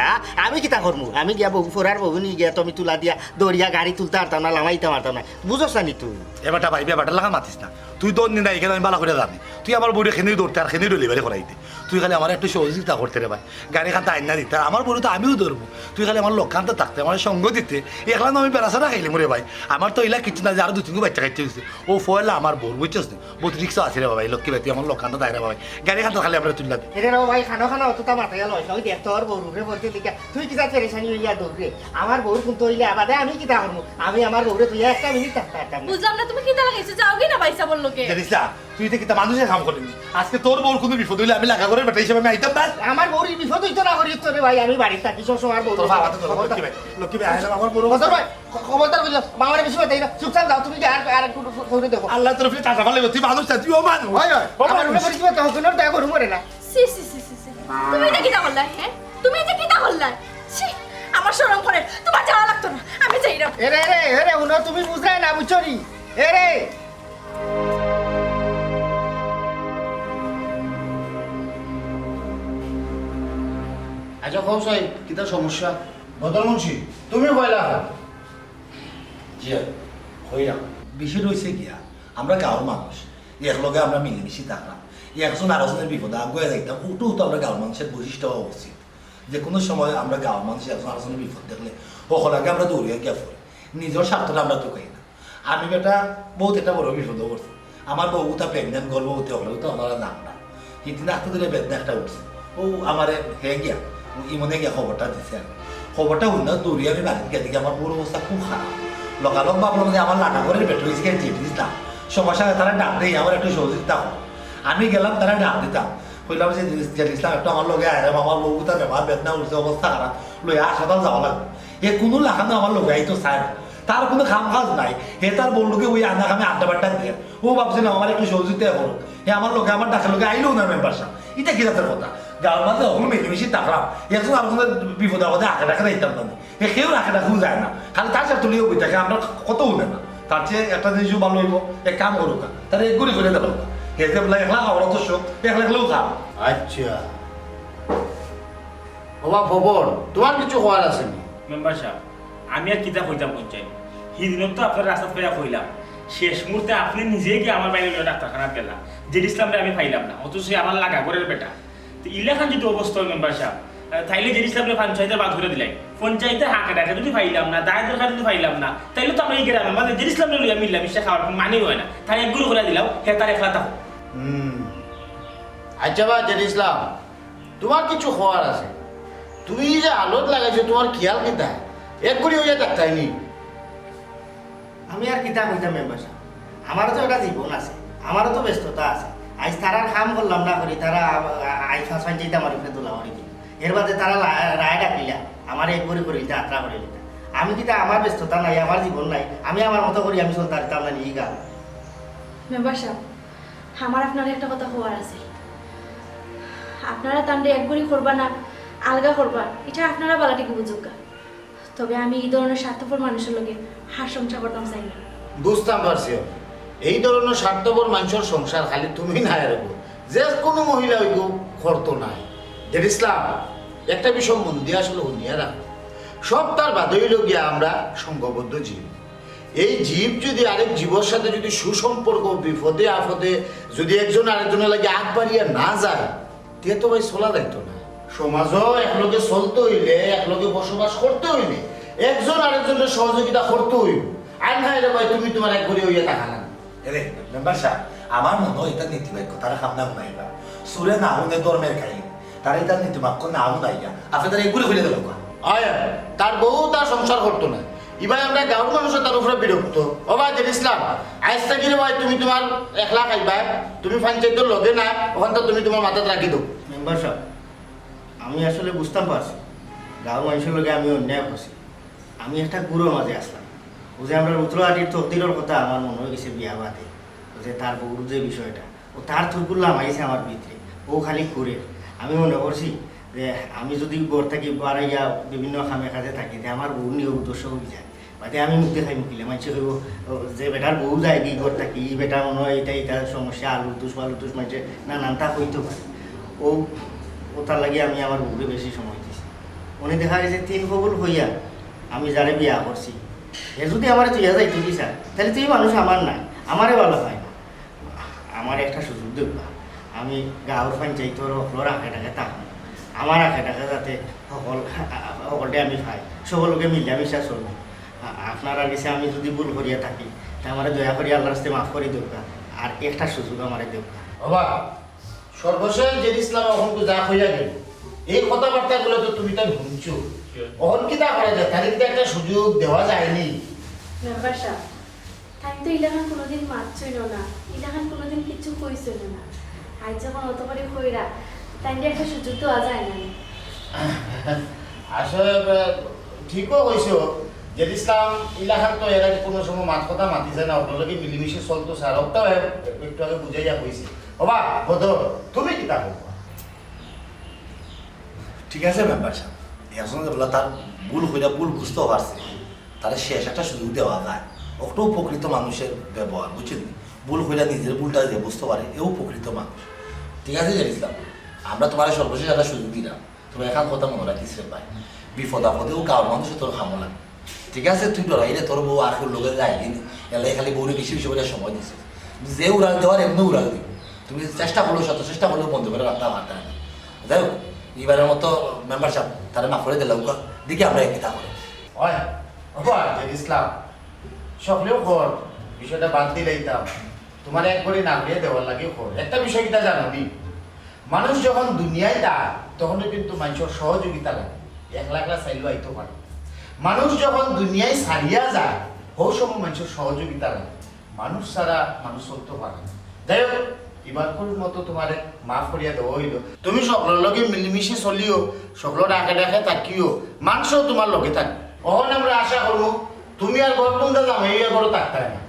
Speaker 1: আমি কিতা করমু আমি গিয়া বউ ফোরার বউ নিয়ে গিয়া তুমি তুলা দিয়া দৌড়িয়া গাড়ি তুলতে পারতাম না লামাইতে পারতাম না বুঝছ না তুই
Speaker 5: এবারটা ভাই ব্যাপারটা লাগা মাতিস না তুই দন নিনা এখানে আমি বালা করে জানি তুই আমার বউরে খেনি দৌড়তে আর খেনি ডেলিভারি করাইতে তুই খালি আমার একটু সহযোগিতা করতে রে ভাই গাড়ি খানতে আইনা দিতে আর আমার বউরে তো আমিও ধরবো তুই খালি আমার লক্ষ্যান্ত থাকতে আমার সঙ্গ দিতে একলা আমি বেড়াছাড়া খাইলাম রে ভাই আমার তো এলা কিছু না যে আরো 2-3 বাচ্চা খাইতে হয়েছে ও ফয়লা আমার বউ বুঝছিস না বহুত রিক্সা আছে রে ভাই লক্ষ্মী ভাই তুই আমার লক্ষ্যান্ত দেয় রে ভাই গাড়ি খানতে খালি আমরা তুললা
Speaker 1: এরে ভাই খানো অত তা মাথায় লয় নয় দেখ তোর বউরে বলতে দিকা তুই কিসা পেরেশানি হইয়া দৌড়ে আমার বউর কিন্তু হইলে আবাদে আমি কিতা করবো আমি আমার বউরে তুই একটা মিনিট থাকতে পারতাম না
Speaker 7: বুঝলাম না তুমি কি দা লাগাইছো যাও কি না পাইছা বললোকে
Speaker 5: জানিসা তুই তো কিতা মানুষের কাম করিনি আজকে তোর বউর কোনো বিপদ হইলে আমি লাগা করে বেটা হিসেবে আমি আইতাম না
Speaker 1: আমার বউরি বিপদ হইতো না করি তোরে ভাই আমি বাড়িতে থাকি সবসময় বউ
Speaker 5: তোর বাবা তো লক্ষ্মী ভাই আইলাম আমার বড়
Speaker 1: খবর ভাই খবরদার বুঝলাম মামারে বেশি বাতাই না চুপচাপ যাও তুমি আর একটু করে দেখো
Speaker 5: আল্লাহ তোর ফিরে টাকা ভালো তুই মানুষ তুই ও মানুষ
Speaker 1: আমার উপরে পরিচিত তখন দেখা করু মরে না
Speaker 7: সি তুমি এটা কি দা বললা হ্যাঁ তুমি এটা কি দা বললা সি আমার শরম করে তোমার যাওয়া লাগতো না আমি যাই না
Speaker 1: এরে উনো তুমি বুঝরাই না বুঝছরি এরে
Speaker 6: আচ্ছা কও সাহেব কিতা সমস্যা বদরমুন্সি তুমি বয়লা
Speaker 5: জি হইলাম বিষয় রয়েছে গিয়া আমরা গাঁৱৰ মানুষ একলগে আমরা মিলেমিশে থাকলাম একজন আরেকজনের বিপদে আগুয়ে যাইতাম ওটু তো আমরা গাঁৱৰ মানুষের বৈশিষ্ট্য হওয়া উচিত যে কোনো সময় আমরা গাঁৱৰ মানুষ একজন আরেকজনের বিপদ দেখলে সকলাকে আমরা দৌড়িয়ে গিয়া পড়ি নিজের স্বার্থটা আমরা তো খাই না আমি বেটা বহুত একটা বড় বিপদও করছি আমার বউটা প্রেগনেন্ট গর্ভবতী হলেও তো আপনারা নাম না কিন্তু নাকতে ধরে বেদনা একটা উঠছে ও আমার হে গিয়া ইমনে গিয়া খবরটা দিছে আর খবরটা উন্নত দৌড়িয়ে আমি বাড়িতে গিয়ে দেখি আমার পুরো অবস্থা খুব খারাপ লগালগ ভাবলাম যে আমার লাটা করে পেট্রোল দিয়ে দিতাম সমস্যা তারা ডাক দেয় আমার একটু সহযোগিতা হয় আমি গেলাম তারা ডাক দিতাম কইলাম যে ইসলাম একটু আমার লগে আয় আমার বউটা বেমার বেদনা উঠছে অবস্থা খারাপ লই হাসপাতাল যাওয়া লাগবে এ কোনো লাখানো আমার লগে আইতো চায় না তার কোনো খাম কাজ নাই হে তার বললোকে ওই আনা খামে আড্ডা বাড্ডা দিয়ে ও ভাবছে না আমার একটু সহযোগিতা করুক হে আমার লোকে আমার ডাকের লোকে আইলেও না মেম্বারশিপ এটা কি জাতের কথা গাঁৱৰ মাঝে সকলো মিলেমিশে থাকলাম একজন আপনাদের বিপদে আপদে আঁকে ডাকে দিতাম না হে কেউ আঁকে ডাকেও যায় না খালি তার সাথে তুলিও বই থাকে আমরা কত উঠে না তার চেয়ে একটা জিনিসও ভালো হইব এক কাম করুক তারা এক গুড়ি করে দিল হে যে বলে একলা খাওয়ার তো শোক একলা একলেও খাম
Speaker 6: আচ্ছা বাবা খবর তোমার কিছু হওয়ার আছে নি
Speaker 3: মেম্বার সাহেব আমি আর কিতা কইতাম পঞ্চায়েত সেদিনত তো আপনার রাস্তা ফেরা কইলাম শেষ মুহূর্তে আপনি নিজেই গিয়ে আমার বাইরে ডাক্তারখানাত গেলাম যে ইসলামে আমি পাইলাম না অথচ আমার লাগা ঘরের বেটা তো ইলাখান যদি অবস্থা মেম্বার সাহেব তাইলে যে ইসলামে পঞ্চায়েতের বাদ ধরে দিলাই পঞ্চায়েতের হাঁকে ডাকে যদি পাইলাম না দায় দরকার যদি পাইলাম না তাইলে তো আমরা এই গ্রামে মানে যে ইসলামে লইয়া মিললাম মিশা খাওয়ার মানে হয় না তাই একগুলো করে দিলাম হে তার একলা থাকো
Speaker 6: আচ্ছা বা জেড ইসলাম তোমার কিছু হওয়ার আছে তুমি যে আলোত লাগাইছো তোমার খেয়াল কিতা এক করে হইয়া দেখতাইনি
Speaker 1: আমি আর কিতা কইতাম মেম্বার সাহেব আমারও তো একটা জীবন আছে আমারও তো ব্যস্ততা আছে আজ তারার কাম করলাম না করি তারা আই ফাঁসাই যেতে আমার উপরে তোলা করি দিল এর বাদে তারা রায় ডাকিলা আমার এক করে করি যাত্রা করে দিতা আমি কিতা আমার ব্যস্ততা নাই আমার জীবন নাই আমি আমার মতো করি আমি চলতে পারতাম না নিয়ে গান
Speaker 7: মেম্বার সাহেব আমার আপনার একটা কথা হওয়ার আছে আপনারা তান্ডে একগুড়ি করবা না আলগা করবা এটা আপনারা বালাটিকে বুঝুক তবে আমি এই ধরনের স্বার্থপর মানুষের লোকে হার সংসার করতাম চাই না
Speaker 6: বুঝতাম পারছি এই ধরনের স্বার্থপর মানুষের সংসার খালি তুমি না এরকম যে কোনো মহিলা ওই করতো নাই জেড ইসলাম একটা বিষয় মন দিয়ে আসলে শুনিয়া রাখো সব তার বাদই গিয়া আমরা সংঘবদ্ধ জীব এই জীব যদি আরেক জীবের সাথে যদি সুসম্পর্ক বিপদে আপদে যদি একজন আরেকজনের লাগে আগ বাড়িয়া না যায় তে তো ভাই চলা যাইতো না সমাজও একলগে চলতে হইলে একলগে বসবাস করতে হইলে একজন আরেকজনের সহযোগিতা করতে হইব আর না রে ভাই তুমি তোমার এক করে হইয়া থাকা না
Speaker 5: এরে মেম্বার সাহেব আমার মনে হয় এটা নীতিবাক্য তারা খামনা শুনাইবা সুরে না হুনে ধর্মের খাই তারা এটা নীতিবাক্য না শুনাইয়া আপনি তারা এগুলি খুলে দিল
Speaker 6: আয় তার বউ তার সংসার করতো না এবার আমরা গাঁৱৰ মানুষের তার উপরে বিরক্ত ও ভাই জেড ইসলাম আজ থেকে ভাই তুমি তোমার একলা খাইবা তুমি পঞ্চায়েতের লগে না ওখানটা তুমি তোমার মাথাত রাখি দাও
Speaker 1: মেম্বার সাহেব আমি আসলে বুঝতাম পারছি গাঁৱৰ মানুষের লগে আমি অন্যায় করছি আমি একটা গুরুর মাঝে আসলাম ও যে আমরা উত্তরহাটির তকদিরের কথা আমার মনে হয়ে গেছে বিয়া বাদে ও যে তার বউর যে বিষয়টা ও তার থুকুল্লাম আইছে আমার ভিতরে ও খালি করে আমি মনে করছি যে আমি যদি ঘর থাকি বাড়াইয়া বিভিন্ন খামে কাজে থাকি যে আমার বউ নিয়ে উদ্দেশ্য হয়ে যায় বাদে আমি মুখ দেখাই মুখিলে মানছে হইব যে বেটার বউ যায় কি ঘর থাকি ই বেটা মনে হয় এটা সমস্যা আলুতুস মানছে না নানটা হইতে পারে ও তার লাগে আমি আমার বউকে বেশি সময় দিছি উনি দেখা গেছে 3 কবুল হইয়া আমি যারে বিয়া করছি এ যদি আমার তুই যাই তুই স্যার তাহলে তুই মানুষ আমার নাই আমারে ভালো হয় না আমার একটা সুযোগ দেখবা আমি গাঁৱৰ পঞ্চায়েতৰ সকলের আঁকে ডাকে থাকুন আমার আঁকে ডাকে যাতে সকলটে আমি খাই সকলকে মিলামিশা চলব আপনার কাছে আমি যদি ভুল করিয়া থাকি তা আমার দয়া করি আল্লাহর রাস্তায় মাফ করে দেবকা আর একটা সুযোগ আমার দেবকা
Speaker 6: বাবা সর্বশেষ জেড ইসলাম এখন তো যা হইয়া গেল এই কথাবার্তাগুলো তো তুমি তার শুনছো অহন কিতা করা যায় তাদের তো একটা সুযোগ দেওয়া যায়নি
Speaker 7: মেম্বার সাহেব তাই তো ইলাখান কোনোদিন মারছইল না ইলাখান কোনোদিন কিছু কইছিল না আজ যখন অত করে কইরা তাই একটা সুযোগ দেওয়া যায় না
Speaker 6: আসলে ঠিকও কইছো জেড ইসলাম ইলাখান তো এর আগে কোনো সময় মাত কথা মাতিছে না ওগুলোকে মিলিমিশে চলতো স্যার ওটাও একটু আগে বুঝাইয়া কইছে বাবা বদর তুমি কিতা করবো
Speaker 5: ঠিক আছে মেম্বার সাহেব একজন বলে তার ভুল হইয়া ভুল বুঝতেও পারছে তারা শেষ একটা সুযোগ দেওয়া যায় একটু উপকৃত মানুষের ব্যবহার বুঝছেন ভুল হইয়া নিজের ভুলটা যে বুঝতে পারে এও উপকৃত মানুষ ঠিক আছে জেড ইসলাম আমরা তোমার সর্বশেষ একটা সুযোগ দিলাম তুমি এখন কথা মনে রাখিস রে ভাই, বিপদ আপদেও গাঁর মানুষ তোর খামো লাগে, ঠিক আছে? তুই ডরাইলে তোর বউ আর লোকের যাইলি এলাই খালি বউরে বেশি বেশি করে সময় দিছে, যে উড়াল দেওয়ার এমনি উড়াল দিব। তুমি চেষ্টা করলো, শত চেষ্টা করলেও বন্ধ করে রাখতে আমার না। যাই হোক, এবারের মতো মেম্বারশিপ তারা মাফ করে দিলাম, দিকে আমরা একই থাকবো।
Speaker 6: হয় ইসলাম সকলেও খর বিষয়টা বাদ দিলেইতাম, তোমার এক করে না হয়ে দেওয়ার লাগে খর। একটা বিষয় কিটা জানো নি, মানুষ যখন দুনিয়ায় দায় তখনও কিন্তু মানুষের সহযোগিতা লাগে, একলা একলা চাইলেও আইতে পারে। মানুষ যখন দুনিয়ায় ছাড়িয়া যায় হো সময় মানুষের সহযোগিতা লাগে, মানুষ ছাড়া মানুষ চলতে পারে না। যাই হোক, এবার মতো তোমার মাফ করিয়া দেওয়া হইল। তুমি সকলের লগে মিলিমিশে চলিও, সকলের ডাকে ডাকে তাকিও, মানুষও তোমার লগে থাকবে। অহন আমরা আশা করবো তুমি আর গরকুন্দা জামাই বড় থাকতে না।